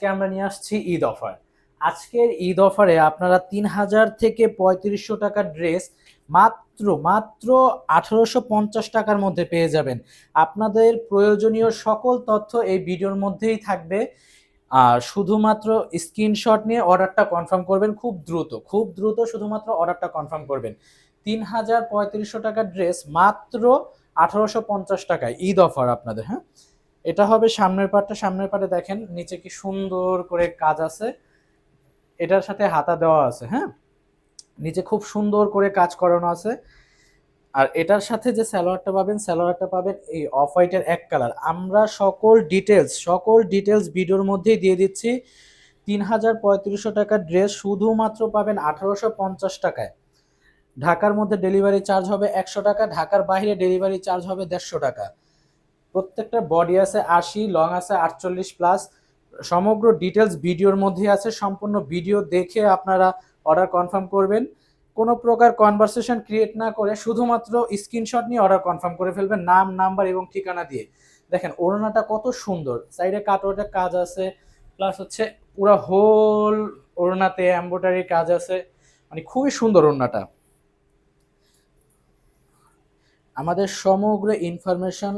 আমরা নিয়ে আসছি ঈদ অফার। আজকের ঈদ অফারে আপনারা ৩,০০০ থেকে ৩৫০০ টাকার ড্রেস মাত্র মাত্র ১৮৫০ টাকার মধ্যে পেয়ে যাবেন। আপনাদের প্রয়োজনীয় সকল তথ্য এই ভিডিওর মধ্যেই থাকবে। আর শুধুমাত্র স্ক্রিনশট নিয়ে অর্ডারটা কনফার্ম করবেন খুব দ্রুত শুধুমাত্র অর্ডারটা কনফার্ম করবেন। ৩,০৩৫ টাকার ড্রেস মাত্র ১৮৫০ টাকায় ঈদ অফার আপনাদের। হ্যাঁ, এটা হবে সামনের পাটে দেখেন নিচে কি সুন্দর করে কাজ আছে, এটার সাথে হাতা দেওয়া আছে। হ্যাঁ, নিচে খুব সুন্দর করে কাজ করানো আছে। আর এটার সাথে যে স্যালোয়ারটা পাবেন এই অফ হোয়াইটের এক কালার। আমরা সকল ডিটেলস ভিডিওর মধ্যেই দিয়ে দিচ্ছি। ৩,৩৫০ টাকার ড্রেস শুধুমাত্র পাবেন ১৮৫০ টাকায়। ঢাকার মধ্যে ডেলিভারি চার্জ হবে ১০০ টাকা, ঢাকার বাইরে ডেলিভারি চার্জ হবে ১৫০ টাকা। প্রত্যেকটা বডি আছে ৮০, লং আছে ৪৮+। সমগ্র ডিটেলস ভিডিওর মধ্যে আছে, সম্পূর্ণ ভিডিও দেখে আপনারা অর্ডার কনফার্ম করবেন। কোনো প্রকার কনভারসেশন ক্রিয়েট না করে শুধুমাত্র স্ক্রিনশট নিয়ে অর্ডার কনফার্ম করে ফেলবেন, নাম, নাম্বার এবং ঠিকানা দিয়ে। দেখেন ওড়নাটা কত সুন্দর, সাইডে কাটওয়ার্কের কাজ আছে, প্লাস হচ্ছে পুরো হোল ওড়নাতে এমব্রয়ডারির কাজ আছে, মানে খুবই সুন্দর ওড়নাটা। আমাদের সমগ্র ইনফরমেশন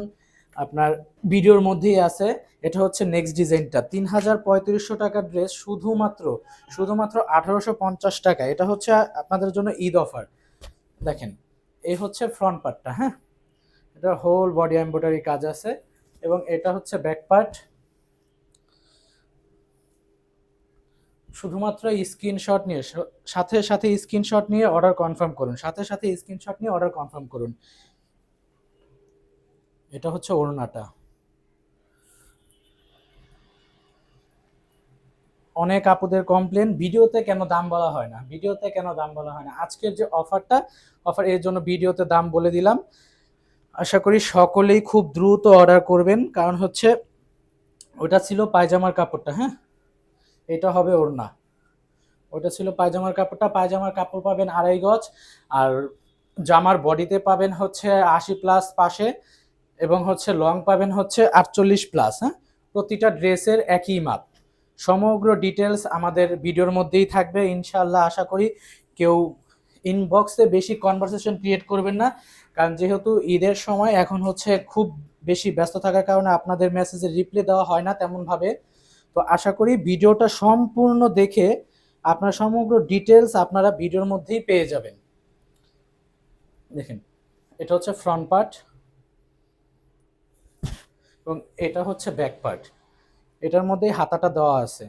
আপনার ভিডিওর মধ্যেই আছে। এটা হচ্ছে নেক্সট ডিজাইনটা, ৩,৩৫০ টাকার ড্রেস শুধুমাত্র ১৮৫০ টাকা। এটা হচ্ছে আপনাদের জন্য ঈদ অফার। দেখেন এই হচ্ছে ফ্রন্ট পার্টটা। হ্যাঁ, এটা হোল বডি এমব্রয়ডারি কাজ আছে এবং এটা হচ্ছে ব্যাক পার্ট। শুধুমাত্র সাথে স্ক্রিনশট নিয়ে অর্ডার কনফার্ম করুন। এটা হচ্ছে ওড়নাটা। অনেক আপুদের কমপ্লেন ভিডিওতে কেন দাম বলা হয় না। আজকের যে অফার এর জন্য ভিডিওতে দাম বলে দিলাম। আশা করি সকলেই খুব দ্রুত অর্ডার করবেন, কারণ হচ্ছে ওটা ছিল পায়জামার কাপড়টা। হ্যাঁ, এটা হবে ওড়না। ওটা ছিল পায়জামার কাপড় পাবেন ২.৫ গজ। আর জামার বডিতে পাবেন হচ্ছে ৮০+ পাশে, এবং হচ্ছে লং পাবেন হচ্ছে ৪৮+। হ্যাঁ, প্রতিটা ড্রেসের একই মাপ। সমগ্র ডিটেলস আমাদের ভিডিওর মধ্যেই থাকবে ইনশাআল্লাহ। আশা করি কেউ ইনবক্সে বেশি কনভারসেশন ক্রিয়েট করবেন না, কারণ যেহেতু ঈদের সময় এখন হচ্ছে খুব বেশি ব্যস্ত থাকার কারণে আপনাদের মেসেজে রিপ্লাই দেওয়া হয় না তেমনভাবে। তো আশা করি ভিডিওটা সম্পূর্ণ দেখে আপনার সমগ্র ডিটেলস আপনারা ভিডিওর মধ্যেই পেয়ে যাবেন। দেখেন এটা হচ্ছে ফ্রন্ট পার্ট এবং এটা হচ্ছে ব্যাক পার্ট। এটার মধ্যেই হাতাটা দেওয়া আছে।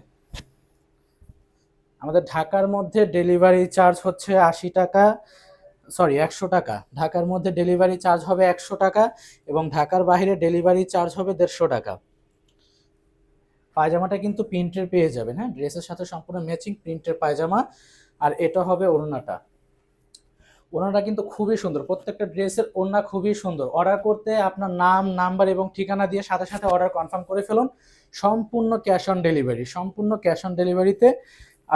আমাদের ঢাকার মধ্যে ডেলিভারি চার্জ হচ্ছে ১০০ টাকা। ঢাকার মধ্যে ডেলিভারি চার্জ হবে ১০০ টাকা এবং ঢাকার বাইরে ডেলিভারি চার্জ হবে ১৫০ টাকা। পায়জামাটা কিন্তু প্রিন্টের পেয়ে যাবেন। হ্যাঁ, ড্রেসের সাথে সম্পূর্ণ ম্যাচিং প্রিন্টের পায়জামা। আর এটা হবে ওড়নাটা কিন্তু খুবই সুন্দর, প্রত্যেকটা ড্রেসের ওড়না খুবই সুন্দর। অর্ডার করতে আপনার নাম, নাম্বার এবং ঠিকানা দিয়ে সাথে অর্ডার কনফার্ম করে ফেলুন। সম্পূর্ণ ক্যাশ অন ডেলিভারিতে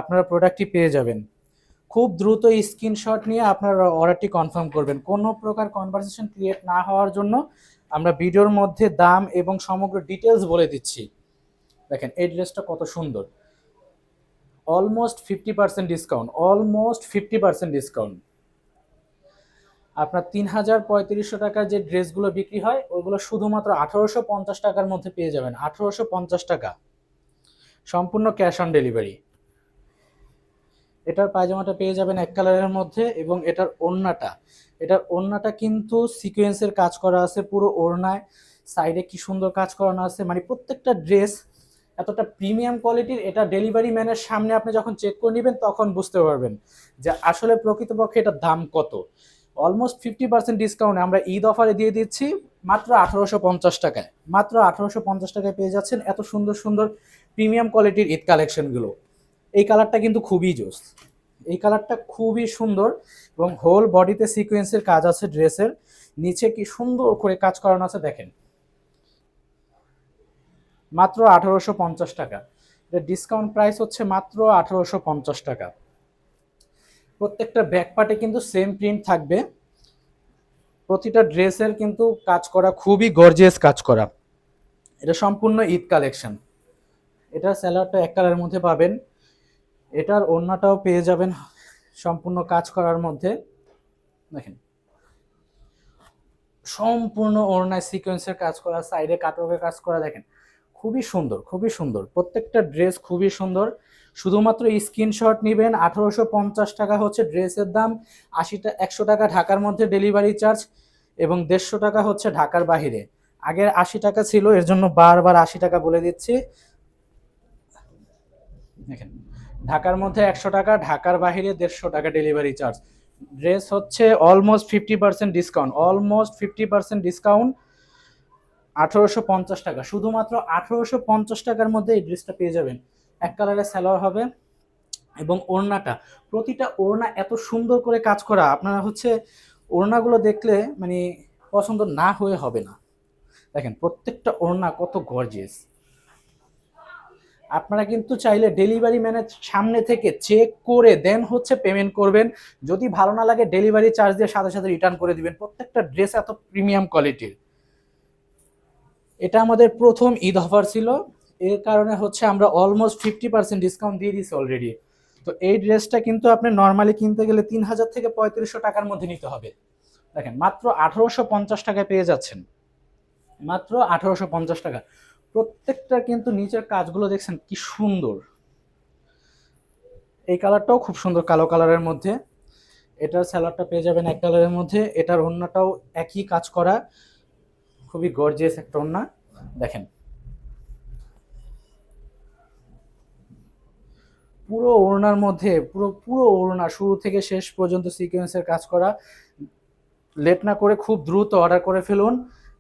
আপনারা প্রোডাক্টটি পেয়ে যাবেন। খুব দ্রুত স্ক্রিনশট নিয়ে আপনারা অর্ডারটি কনফার্ম করবেন। কোনো প্রকার কনভারসেশন ক্রিয়েট না হওয়ার জন্য আমরা ভিডিওর মধ্যে দাম এবং সমগ্র ডিটেলস বলে দিচ্ছি। দেখেন এই ড্রেসটা কত সুন্দর, অলমোস্ট 50% ডিসকাউন্ট। আপনার ৩,৩৫০ টাকার যে ড্রেসগুলো বিক্রি হয় ওগুলো শুধুমাত্র ১৮৫০ টাকার মধ্যে পেয়ে যাবেন। ১৮৫০ টাকা, সম্পূর্ণ ক্যাশ অন ডেলিভারি। এটার পায়জামাটা পেয়ে যাবেন এক কালারের মধ্যে এবং এটার ওড়নাটা কিন্তু সিকোয়েন্সের কাজ করা আছে পুরো ওড়নায়। সাইডে কি সুন্দর কাজ করানো আছে, মানে প্রত্যেকটা ড্রেস এতটা প্রিমিয়াম কোয়ালিটির। এটা ডেলিভারি ম্যানের সামনে আপনি যখন চেক করে নেবেন তখন বুঝতে পারবেন যে আসলে প্রকৃতপক্ষে এটার দাম কত। অলমোস্ট 50% ডিসকাউন্ট আমরা ঈদ অফারে দিয়ে দিচ্ছি মাত্র ১৮৫০ টাকায়। মাত্র ১৮৫০ টাকায় পেয়ে যাচ্ছেন এত সুন্দর সুন্দর প্রিমিয়াম কোয়ালিটির ঈদ কালেকশনগুলো। এই কালারটা কিন্তু খুবই জোস, এই কালারটা খুবই সুন্দর এবং হোল বডিতে সিকোয়েন্সের কাজ আছে। ড্রেসের নিচে কি সুন্দর করে কাজ করানো আছে দেখেন। মাত্র ১৮৫০ টাকা। এর ডিসকাউন্ট প্রাইস হচ্ছে মাত্র ১৮৫০ টাকা। প্রত্যেকটা ব্যাক পার্টে কিন্তু সেম প্রিন্ট থাকবে। প্রতিটা ড্রেসের কিন্তু কাজ করা খুবই গর্জিয়াস কাজ করা। এটা সম্পূর্ণ ঈদ কালেকশন। এটার স্যালোয়ারটা এক কালারের মধ্যে পাবেন, এটার ওড়নাটাও পেয়ে যাবেন সম্পূর্ণ কাজ করার মধ্যে। দেখেন সম্পূর্ণ ওড়নায় সিকোয়েন্সের কাজ করা, সাইডে কাটওয়ার্কের কাজ করা, দেখেন খুবই সুন্দর, খুবই সুন্দর, প্রত্যেকটা ড্রেস খুবই সুন্দর। শুধুমাত্র স্ক্রিনশট নেবেন। 1850 টাকা হচ্ছে ড্রেসের দাম, 100 টাকা ঢাকার মধ্যে ডেলিভারি চার্জ, এবং 150 টাকা হচ্ছে ঢাকার বাহিরে। আগের 80 টাকা ছিল, এর জন্য বারবার 80 টাকা বলে দিচ্ছি। দেখেন ঢাকার মধ্যে 100 টাকা, ঢাকার বাহিরে 150 টাকা ডেলিভারি চার্জ। ড্রেস হচ্ছে অলমোস্ট 50% ডিসকাউন্ট, অলমোস্ট 50% ডিসকাউন্ট। 1850 টাকা, শুধুমাত্র 1850 টাকার মধ্যে এই ড্রেসটা পেয়ে যাবেন। এক কালারের সালোয়ার হবে, এবং ওড়নাটা, প্রতিটা ওড়না এত সুন্দর করে কাজ করা, আপনারা হচ্ছে ওড়নাগুলো দেখলে মানে পছন্দ না হয়ে হবে না। দেখেন প্রত্যেকটা ওড়না কত গর্জিয়াস। আপনারা কিন্তু চাইলে ডেলিভারি ম্যানের সামনে থেকে চেক করে দেন হচ্ছে পেমেন্ট করবেন। যদি ভালো না লাগে ডেলিভারি চার্জ দিয়ে সাথে সাথে রিটার্ন করে দিবেন। প্রত্যেকটা ড্রেস এত প্রিমিয়াম কোয়ালিটির। এটা আমাদের প্রথম ঈদ অফার ছিল, এর কারণে হচ্ছে আমরা অলমোস্ট 50% ডিসকাউন্ট দিয়ে দিচ্ছি অলরেডি। তো এই ড্রেসটা কিন্তু আপনি নর্মালি কিনতে গেলে 3000 থেকে 3500 টাকার মধ্যে নিতে হবে। দেখেন মাত্র 1850 টাকায় পেয়ে যাচ্ছেন, মাত্র 1850 টাকা। প্রত্যেকটা কিন্তু নিচের কাজগুলো দেখছেন কি সুন্দর। এই কালারটাও খুব সুন্দর, কালো কালারের মধ্যে। এটার স্যালাডটা পেয়ে যাবেন এক কালারের মধ্যে, এটার ওড়নাটাও একই কাজ করা, খুবই গর্জিয়াস একটা ওড়না। দেখেন পুরো ওড়নার মধ্যে, পুরো পুরো ওড়না শুরু থেকে শেষ পর্যন্ত সিকোয়েন্সের কাজ করা। লেট না করে খুব দ্রুত অর্ডার করে ফেলুন,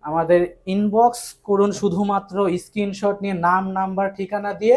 আমাদের ইনবক্স করুন, শুধুমাত্র স্ক্রিনশট নিয়ে নাম নাম্বার ঠিকানা দিয়ে